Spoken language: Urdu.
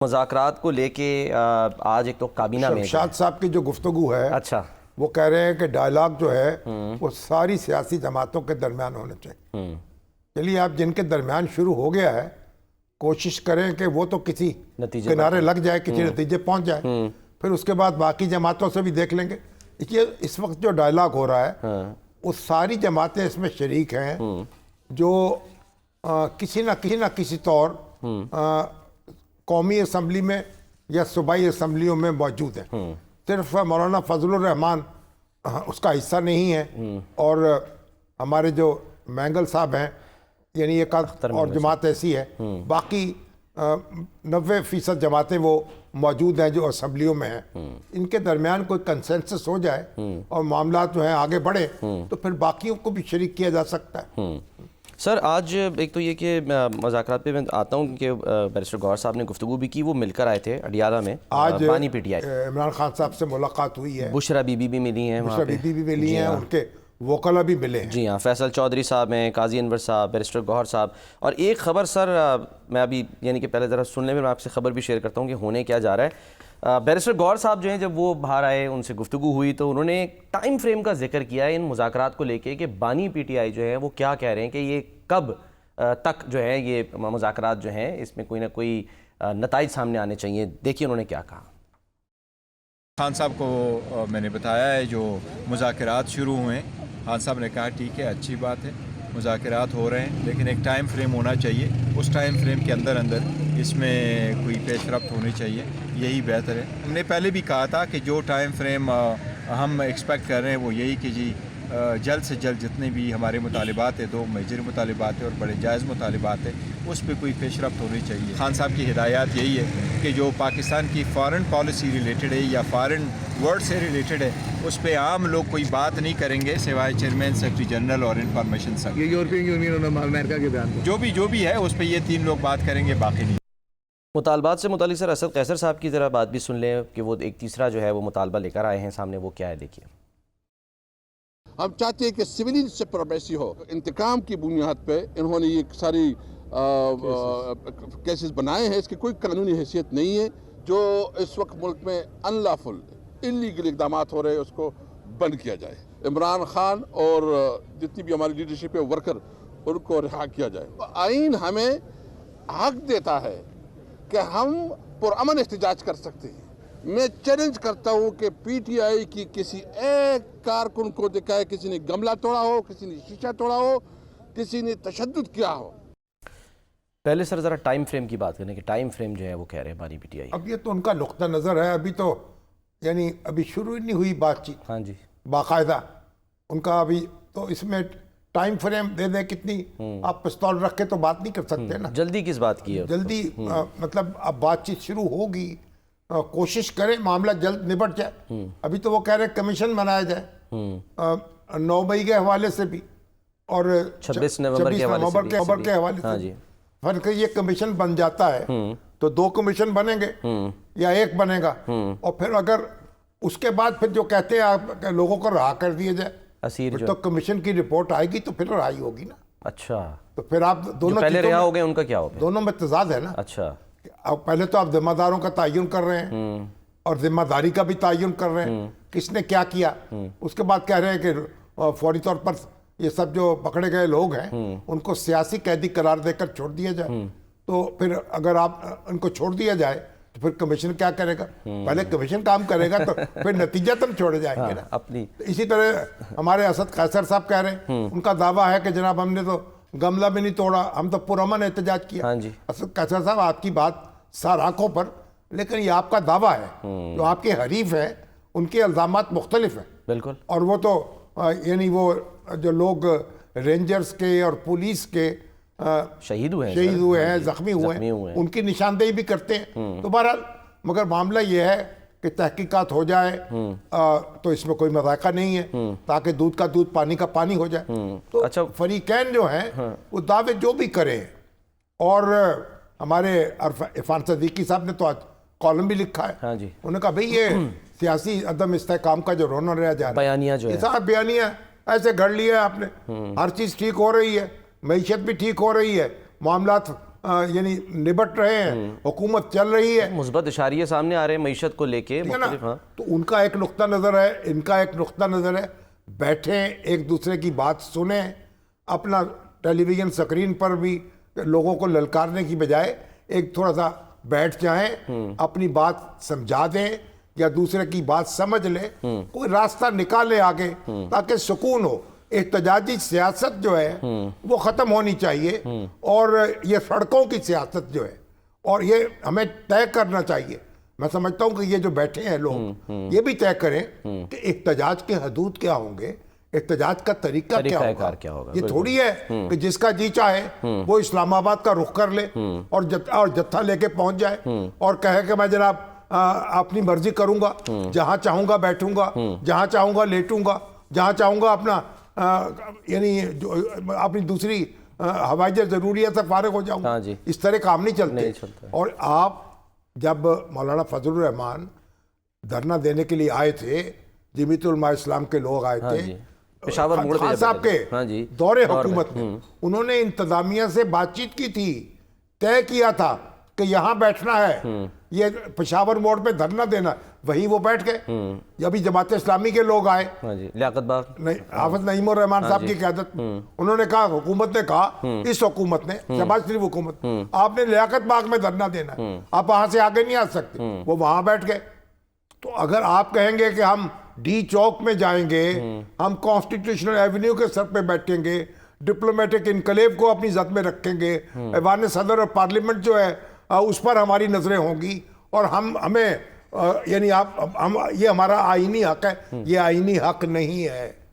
مذاکرات کو لے کے آج ایک تو کابینہ میں شمشاد صاحب کی جو گفتگو ہے اچھا وہ کہہ رہے ہیں کہ ڈائلاگ جو ہے وہ ساری سیاسی جماعتوں کے درمیان ہونے چاہیے. چلیے آپ جن کے درمیان شروع ہو گیا ہے کوشش کریں کہ وہ تو کسی کنارے لگ جائے, کسی نتیجے پہنچ جائے, پھر اس کے بعد باقی جماعتوں سے بھی دیکھ لیں گے. اس وقت جو ڈائلاگ ہو رہا ہے وہ ساری جماعتیں اس میں شریک ہیں جو کسی نہ کسی طور قومی اسمبلی میں یا صوبائی اسمبلیوں میں موجود ہیں. صرف مولانا فضل الرحمان اس کا حصہ نہیں ہے اور ہمارے جو مینگل صاحب ہیں یعنی ایک اور جماعت ایسی ہے, باقی 90% جماعتیں وہ موجود ہیں جو اسمبلیوں میں ہیں. ان کے درمیان کوئی کنسنسس ہو جائے اور معاملات جو ہیں آگے بڑھے تو پھر باقیوں کو بھی شریک کیا جا سکتا ہے. سر آج ایک تو یہ کہ مذاکرات پہ میں آتا ہوں کہ بیرسٹر گوہر صاحب نے گفتگو بھی کی, وہ مل کر آئے تھے اڈیالہ میں, آج بانی P T I Imran Khan صاحب سے ملاقات ہوئی ہے, بشرا بی بی بھی ملی ہیں, بشرا بی بی بھی ملی ہیں, ان کے وکلا بھی ملے ہیں. جی ہاں, فیصل چودھری صاحب ہیں, قاضی انور صاحب, بیرسٹر گوہر صاحب. اور ایک خبر سر میں ابھی یعنی کہ پہلے ذرا سننے میں آپ سے خبر بھی شیئر کرتا ہوں کہ ہونے کیا جا رہا ہے. بیرسٹر گوہر صاحب جو ہیں جب وہ باہر آئے ان سے گفتگو ہوئی تو انہوں نے ٹائم فریم کا ذکر کیا ہے ان مذاکرات کو لے کے کہ بانی پی ٹی آئی جو ہے وہ کیا کہہ رہے ہیں کہ یہ کب تک جو ہے یہ مذاکرات جو ہیں اس میں کوئی نہ کوئی نتائج سامنے آنے چاہیے. دیکھیے انہوں نے کیا کہا. خان صاحب کو میں نے بتایا ہے جو مذاکرات شروع ہوئے ہیں, خان صاحب نے کہا ٹھیک ہے اچھی بات ہے مذاکرات ہو رہے ہیں لیکن ایک ٹائم فریم ہونا چاہیے, اس ٹائم فریم کے اندر اس میں کوئی پیش رفت ہونی چاہیے, یہی بہتر ہے. ہم نے پہلے بھی کہا تھا کہ جو ٹائم فریم ہم ایکسپیکٹ کر رہے ہیں وہ یہی کہ جی جلد سے جلد جتنے بھی ہمارے مطالبات ہیں, 2 میجر مطالبات ہیں اور بڑے جائز مطالبات ہیں, اس پہ کوئی پیش رفت ہونی چاہیے. خان صاحب کی ہدایات یہی ہے کہ جو پاکستان کی فارن پالیسی ریلیٹڈ ہے یا فارن ورڈ سے ریلیٹڈ ہے اس پہ عام لوگ کوئی بات نہیں کریں گے سوائے چیئرمین, سیکرٹری جنرل اور انفارمیشن سیکرٹری. یہ یورپین یونین اور امریکہ کے بیان جو بھی ہے اس پہ یہ 3 لوگ بات کریں گے, باقی نہیں. مطالبات سے متعلق سر اسد قیصر صاحب کی ذرا بات بھی سن لیں کہ وہ ایک تیسرا جو ہے وہ مطالبہ لے کر آئے ہیں سامنے, وہ کیا ہے دیکھیے. ہم چاہتے ہیں کہ سویلین سپریمیسی ہو. انتقام کی بنیاد پہ انہوں نے یہ ساری کیسز بنائے ہیں, اس کی کوئی قانونی حیثیت نہیں ہے. جو اس وقت ملک میں ان لافل انلیگل اقدامات ہو رہے ہیں اس کو بند کیا جائے. عمران خان اور جتنی بھی ہماری لیڈرشپ ہے ورکر ان کو رہا کیا جائے. آئین ہمیں حق دیتا ہے کہ ہم پرامن احتجاج کر سکتے ہیں. میں چیلنج کرتا ہوں کہ پی ٹی آئی کی کسی ایک کارکن کو دکھائے کسی نے گملہ توڑا ہو, کسی نے شیشہ توڑا ہو, کسی نے تشدد کیا ہو. پہلے سر ذرا ٹائم فریم کی بات کریں کہ ٹائم فریم جو ہے وہ کہہ رہے ہیں بانی پی ٹی آئی. اب یہ تو ان کا نقطہ نظر ہے, ابھی تو یعنی ابھی شروع ہی نہیں ہوئی بات چیت. ہاں جی, باقاعدہ ان کا ابھی تو اس میں ٹائم فریم دے دیں کتنی, آپ پستول رکھ کے تو بات نہیں کر سکتے نا. جلدی کس بات کی ہے؟ جلدی مطلب اب بات چیت شروع ہوگی, کوشش کریں معاملہ جلد نبٹ جائے. ابھی تو وہ کہہ رہے ہیں کمیشن بنایا جائے 9 مئی کے حوالے سے بھی اور 26 نومبر کے حوالے سے بھی. فرق یہ کمیشن بن جاتا ہے تو 2 کمیشن بنیں گے یا 1 بنے گا, اور پھر اگر اس کے بعد پھر جو کہتے ہیں آپ لوگوں کو رہا کر دیا جائے اسیر تو کمیشن کی رپورٹ آئے گی تو پھر رہائی ہوگی نا. اچھا, تو پھر آپ دونوں پہلے رہا ہو گئے ان کا کیا ہوگا؟ دونوں میں تضاد ہے نا. اچھا, اب پہلے تو آپ ذمہ داروں کا تعین کر رہے ہیں اور ذمہ داری کا بھی تعین کر رہے ہیں کس نے کیا کیا. اس کے بعد کہہ رہے ہیں کہ فوری طور پر یہ سب جو پکڑے گئے لوگ ہیں ان کو سیاسی قیدی قرار دے کر چھوڑ دیا جائے. تو پھر اگر آپ ان کو چھوڑ دیا جائے تو پھر کمیشن کیا کرے گا؟ پہلے کمیشن کام کرے گا تو پھر نتیجہ تم چھوڑے جائیں گے نا اپنی. اسی طرح ہمارے اسد قیصر صاحب کہہ رہے ہیں, ان کا دعویٰ ہے کہ جناب ہم نے تو گملہ بھی نہیں توڑا, ہم تو پرامن احتجاج کیا. اسد قیصر صاحب آپ کی بات سار آنکھوں پر, لیکن یہ آپ کا دعویٰ ہے. جو آپ کے حریف ہیں ان کے الزامات مختلف ہیں بالکل, اور وہ تو یعنی وہ جو لوگ رینجرز کے اور پولیس کے شہید ہوئے ہیں, زخمی ہوئے ہیں, ان کی نشاندہی بھی کرتے ہیں. تو بہرحال مگر معاملہ یہ ہے کہ تحقیقات ہو جائے تو اس میں کوئی مذائقہ نہیں ہے, تاکہ دودھ کا دودھ پانی کا پانی ہو جائے. تو اچھا, فریقین جو ہیں وہ دعوے جو بھی کریں, اور ہمارے عرفان صدیقی صاحب نے تو آج کالم بھی لکھا ہے. انہوں نے کہا بھئی یہ سیاسی عدم استحکام کا جو رونا رہ جا رہا ہے, بیانیہ جو ہے, بیانیہ ایسے گھڑ لیا ہے آپ نے. ہر چیز ٹھیک ہو رہی ہے, معیشت بھی ٹھیک ہو رہی ہے, معاملات یعنی نبٹ رہے ہیں, حکومت چل رہی ہے, مثبت اشاریے سامنے آ رہے ہیں معیشت کو لے کے ٹھیک ہے نا. مختلف. ہاں تو ان کا ایک نقطہ نظر ہے, ان کا ایک نقطہ نظر ہے, بیٹھیں ایک دوسرے کی بات سنیں, اپنا ٹیلی ویژن اسکرین پر بھی لوگوں کو للکارنے کی بجائے ایک تھوڑا سا بیٹھ جائیں, اپنی بات سمجھا دیں یا دوسرے کی بات سمجھ لیں, کوئی راستہ نکالیں آگے تاکہ سکون ہو. احتجاجی سیاست جو ہے وہ ختم ہونی چاہیے, اور یہ سڑکوں کی سیاست جو ہے, اور یہ ہمیں طے کرنا چاہیے. میں سمجھتا ہوں کہ یہ جو بیٹھے ہیں لوگ یہ بھی طے کریں کہ احتجاج کے حدود کیا ہوں گے, احتجاج کا طریقہ کیا ہوگا. یہ تھوڑی ہے کہ جس کا جی چاہے وہ اسلام آباد کا رخ کر لے اور جتھا لے کے پہنچ جائے اور کہے کہ میں جناب اپنی مرضی کروں گا, جہاں چاہوں گا بیٹھوں گا, جہاں چاہوں گا لیٹوں گا, جہاں چاہوں گا اپنا یعنی اپنی دوسری ہوائی ضروریات سے فارغ ہو جاؤں گا. اس طرح کام نہیں چلتے. اور آپ جب مولانا فضل الرحمان دھرنا دینے کے لیے آئے تھے, جمیعت علماء اسلام کے لوگ آئے تھے پشاور موڑ پہ خان صاحب کے دور حکومت میں, انہوں نے انتظامیہ سے بات چیت کی تھی, طے کیا تھا کہ یہاں بیٹھنا ہے, یہ پشاور موڑ پہ دھرنا دینا, وہی وہ بیٹھ گئے. ابھی جماعت اسلامی کے لوگ آئے, لیاقت باغ حافظ نعیم الرحمان صاحب کی قیادت, انہوں نے کہا, حکومت نے کہا, اس حکومت نے, شہباز شریف حکومت, آپ نے لیاقت باغ میں دھرنا دینا ہے, آپ وہاں سے آگے نہیں آ سکتے. وہ وہاں بیٹھ گئے. تو اگر آپ کہیں گے کہ ہم ڈی چوک میں جائیں گے, ہم کانسٹیٹیوشنل ایونیو کے سر پہ بیٹھیں گے, ڈپلومیٹک انقلاب کو اپنی زد میں رکھیں گے, ایوان صدر اور پارلیمنٹ جو ہے اس پر ہماری نظریں ہوں گی, اور ہمیں یعنی یہ ہمارا آئینی حق ہے, یہ آئینی حق نہیں ہے.